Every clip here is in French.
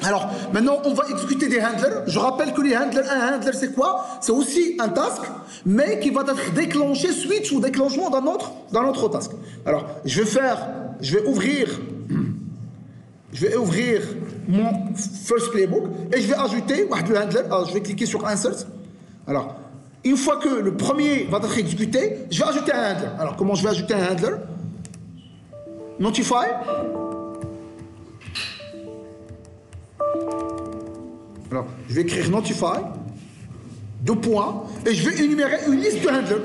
Alors, maintenant, on va exécuter des handlers. Je rappelle que les handlers, un handler, c'est quoi? C'est aussi un task, mais qui va être déclenché, switch ou déclenchement dans notre task. Alors, je vais ouvrir mon first playbook et je vais ajouter le handler. Alors, je vais cliquer sur insert. Alors, une fois que le premier va être exécuté, je vais ajouter un handler. Alors, comment je vais ajouter un handler? Notify. Alors, je vais écrire Notify, deux points, et je vais énumérer une liste de handlers.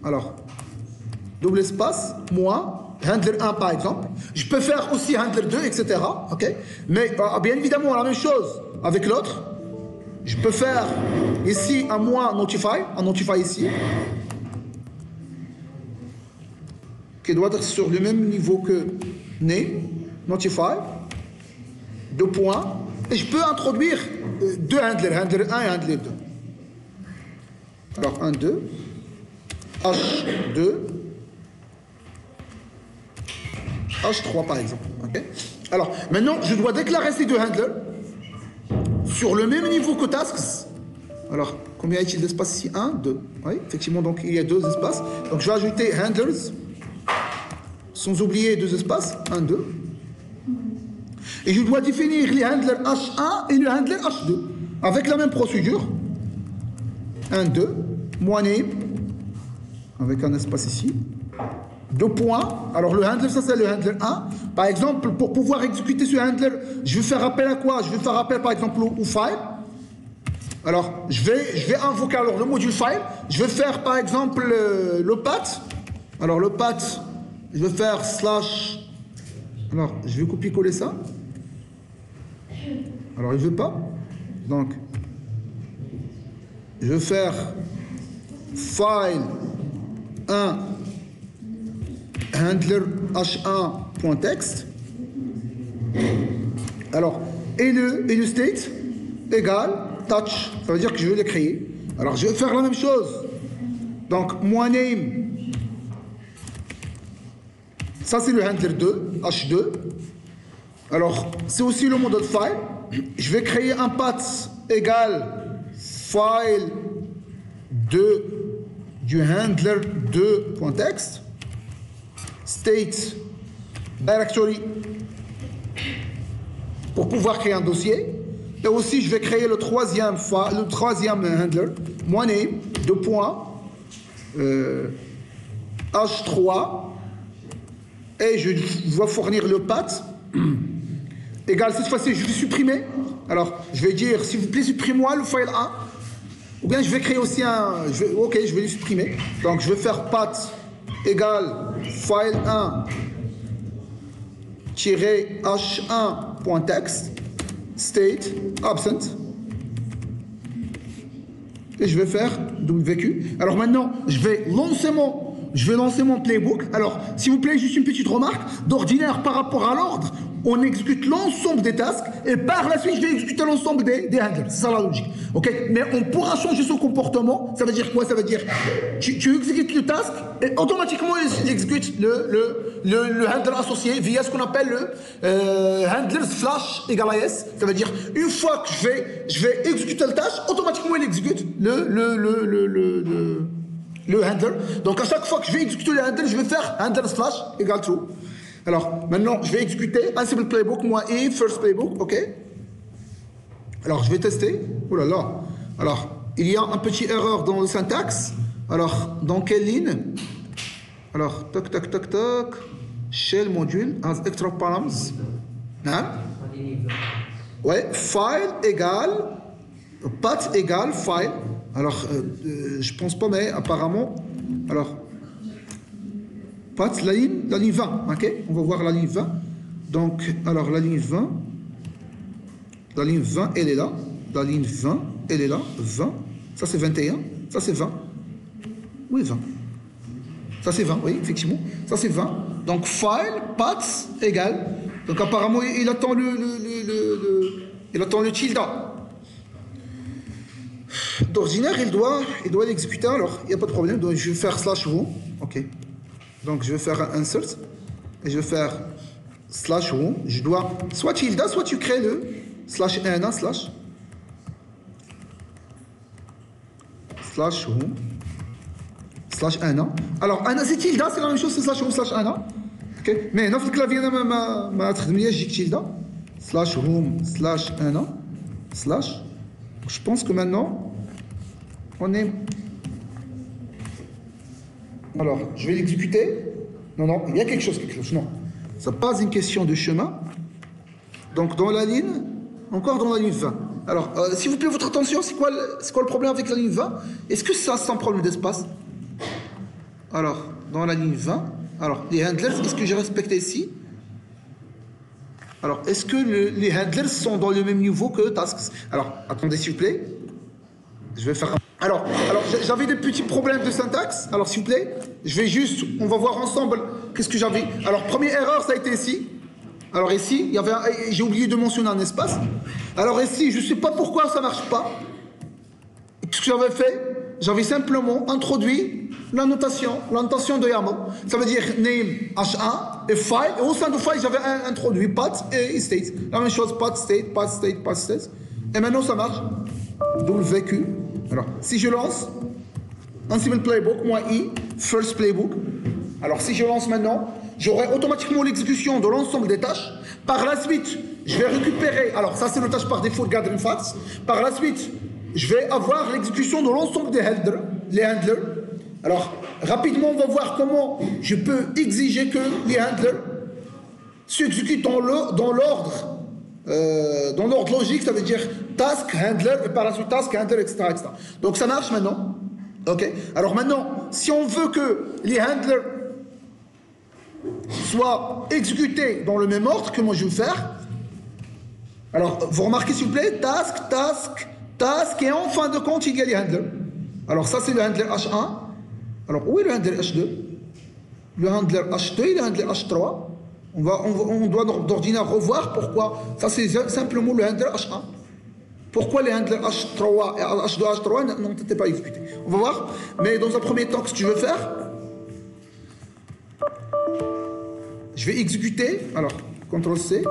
Alors, double espace, moi, handler 1 par exemple. Je peux faire aussi handler 2, etc. Okay. Mais bien évidemment, la même chose avec l'autre. Je peux faire ici un moi Notify ici, qui doit être sur le même niveau que name, Notify, deux points. Et je peux introduire deux handlers, handler 1 et handler 2. Alors, 1, 2, H2, H3 par exemple. Okay. Alors, maintenant, je dois déclarer ces deux handlers sur le même niveau que tasks. Alors, combien y a-t-il d'espace ici? 1, 2. Oui, effectivement, donc il y a deux espaces. Donc, je vais ajouter handlers, sans oublier deux espaces, 1, 2. Et je dois définir les handlers H1 et le handler H2 avec la même procédure. 1, 2, moi name, avec un espace ici. Deux points. Alors le handler, ça c'est le handler 1. Par exemple, pour pouvoir exécuter ce handler, je vais faire appel à quoi? Je vais faire appel par exemple au file. Alors je vais invoquer alors le module file. Je vais faire par exemple le path. Alors le path, je vais faire slash. Alors je vais copier-coller ça. Alors il ne veut pas. Donc je vais faire file 1 handler h1.text. Alors et le state égale touch. Ça veut dire que je vais le créer. Alors je vais faire la même chose. Donc moi name. Ça c'est le handler 2 h2. Alors c'est aussi le module file. Je vais créer un path égal file 2 du handler 2.text state directory pour pouvoir créer un dossier. Et aussi je vais créer le troisième handler, moi name, deux points, h3, et je dois fournir le path égal, cette fois-ci je vais supprimer. Alors je vais dire s'il vous plaît supprimez-moi le file 1, ou bien je vais créer aussi ok, je vais le supprimer. Donc je vais faire path égal file 1 h1.text state absent, et je vais faire WQ. Alors maintenant je vais lancer mon playbook. Alors s'il vous plaît, juste une petite remarque. D'ordinaire, par rapport à l'ordre, on exécute l'ensemble des tasks et par la suite je vais exécuter l'ensemble des handlers. C'est ça la logique. Ok, mais on pourra changer son comportement. Ça veut dire quoi? Ça veut dire tu exécutes le task et automatiquement il exécute le handler associé via ce qu'on appelle le handlers flash égal à yes. Ça veut dire une fois que je vais exécuter le tâche, automatiquement il exécute le handler. Donc à chaque fois que je vais exécuter le handler, je vais faire handler slash égale true. Alors maintenant je vais exécuter un simple playbook, moi et first playbook, ok. Alors je vais tester. Oh là là. Alors il y a un petit erreur dans le syntaxe. Alors dans quelle ligne? Alors tac tac tac tac. Shell module has extra params. Hein? Ouais, file égale path égale file. Alors, je pense pas, mais apparemment, alors, path, la ligne 20, ok? On va voir la ligne 20. Donc, alors, la ligne 20, elle est là. La ligne 20, elle est là. 20, ça c'est 21, ça c'est 20. Oui, 20. Ça c'est 20, oui, effectivement. Ça c'est 20. Donc, file, path égale. Donc, apparemment, il attend il attend le tilde. D'ordinaire, il doit l'exécuter, alors il n'y a pas de problème. Donc je vais faire slash room, ok. Donc je vais faire un insert et je vais faire slash room. Je dois soit tilde, soit tu crées slash ana slash home slash ana. Alors ana c'est tilde, c'est la même chose, c'est slash home slash ana. Ok, mais dans le clavier ما تخدمليش يجيك tilde slash home slash ana slash. Je pense que maintenant on est. Alors je vais l'exécuter. Non, il y a quelque chose qui cloche. Non, ça pas une question de chemin. Donc dans la ligne, encore dans la ligne 20. Alors, s'il vous plaît, votre attention, c'est quoi le problème avec la ligne 20? Est-ce que ça, c'est un problème d'espace? Alors, dans la ligne 20, alors, les handlers, est-ce que j'ai respecté ici? Alors, est-ce que les handlers sont dans le même niveau que tasks? Alors, attendez, s'il vous plaît. Je vais faire un... Alors j'avais des petits problèmes de syntaxe. Alors, s'il vous plaît, je vais juste, on va voir ensemble qu'est-ce que j'avais. Alors, première erreur, ça a été ici. Alors ici, il y avait j'ai oublié de mentionner un espace. Alors ici, je ne sais pas pourquoi ça ne marche pas. Qu'est-ce que j'avais fait? J'avais simplement introduit la notation de YAML. Ça veut dire name H1 et file. Et au sein de file, j'avais introduit path et state. La même chose, path state, path state, path state. Et maintenant, ça marche. WQ. Alors, si je lance Ansible Playbook, moi I, First Playbook. Alors, si je lance maintenant, j'aurai automatiquement l'exécution de l'ensemble des tâches. Par la suite, je vais récupérer, alors ça c'est le tâche par défaut de gathering facts. Par la suite, je vais avoir l'exécution de l'ensemble des handlers, les handlers. Alors, rapidement, on va voir comment je peux exiger que les handlers s'exécutent dans l'ordre logique, ça veut dire task, handler, et par la suite task, handler, etc., etc. Donc ça marche maintenant. Ok. Alors maintenant, si on veut que les handlers soient exécutés dans le même ordre que moi je vais faire, alors vous remarquez s'il vous plaît, task, task, task, et en fin de compte il y a les handlers. Alors ça c'est le handler H1. Alors où est le handler H2? Le handler H2 et le handler H3. On doit d'ordinaire revoir pourquoi. Ça c'est simplement le handler H1. Pourquoi les handlers H3 et H2, H3 n'ont été pas exécutés? On va voir. Mais dans un premier temps, ce que je veux faire, je vais exécuter. Alors, CTRL C.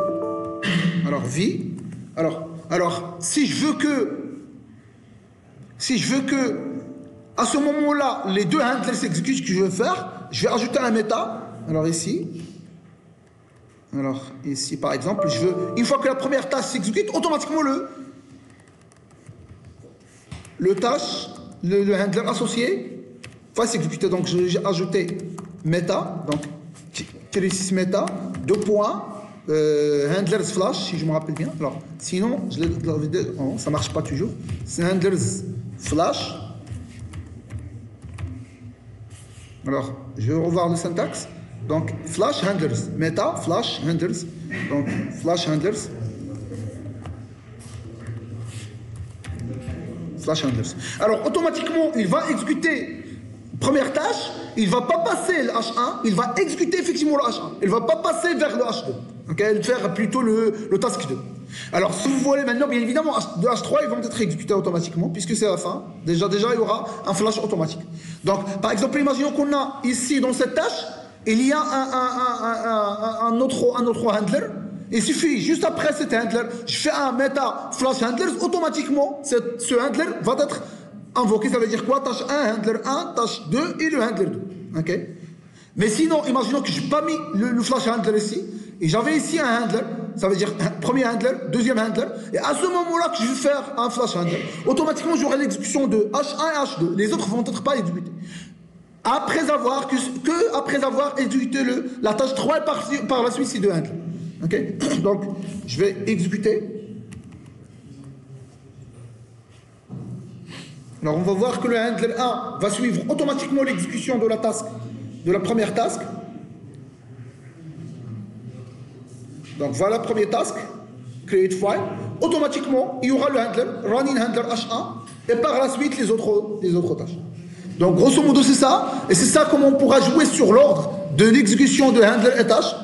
Alors, V. Alors, si je veux que, à ce moment-là, les deux handlers s'exécutent, ce que je veux faire, je vais ajouter un méta. Alors, ici, par exemple, je veux, une fois que la première tâche s'exécute, automatiquement le handler associé va s'exécuter. Donc, j'ai ajouté méta, donc, -6 méta, 2 points, handlers flash, si je me rappelle bien. Alors, sinon, ça ne marche pas toujours. C'est handlers flash. Alors, je vais revoir le syntaxe. Donc, flash handlers, méta, flash handlers. Donc, flash handlers. Flash handlers. Alors, automatiquement, il va exécuter première tâche, il ne va pas passer le H1, il va exécuter effectivement le H1. Il ne va pas passer vers le H2. Okay, il va faire plutôt le task 2. Alors, si vous voulez maintenant, bien évidemment, de H3, ils vont être exécutés automatiquement, puisque c'est la fin. Déjà, il y aura un flash automatique. Donc, par exemple, imaginons qu'on a ici, dans cette tâche, il y a un autre handler. Il suffit, juste après cet handler, je fais un meta flash handlers, automatiquement, ce handler va être invoqué. Ça veut dire quoi? Tâche 1, handler 1, tâche 2 et le handler 2. Okay? Mais sinon, imaginons que je n'ai pas mis le flash handler ici, et j'avais ici un handler, ça veut dire premier handler, deuxième handler, et à ce moment-là que je vais faire un flash handler, automatiquement j'aurai l'exécution de H1 et H2. Les autres ne vont être pas exécutés. Après avoir exécuté la tâche 3 et par la suite ces deux handlers. Okay? Donc, je vais exécuter. Alors, on va voir que le handler 1 va suivre automatiquement l'exécution de la première task. Donc, voilà la première task, create file. Automatiquement, il y aura le handler, running handler H1, et par la suite, les autres tâches. Donc, grosso modo, c'est ça. Et c'est ça comment on pourra jouer sur l'ordre de l'exécution de handler et tâches.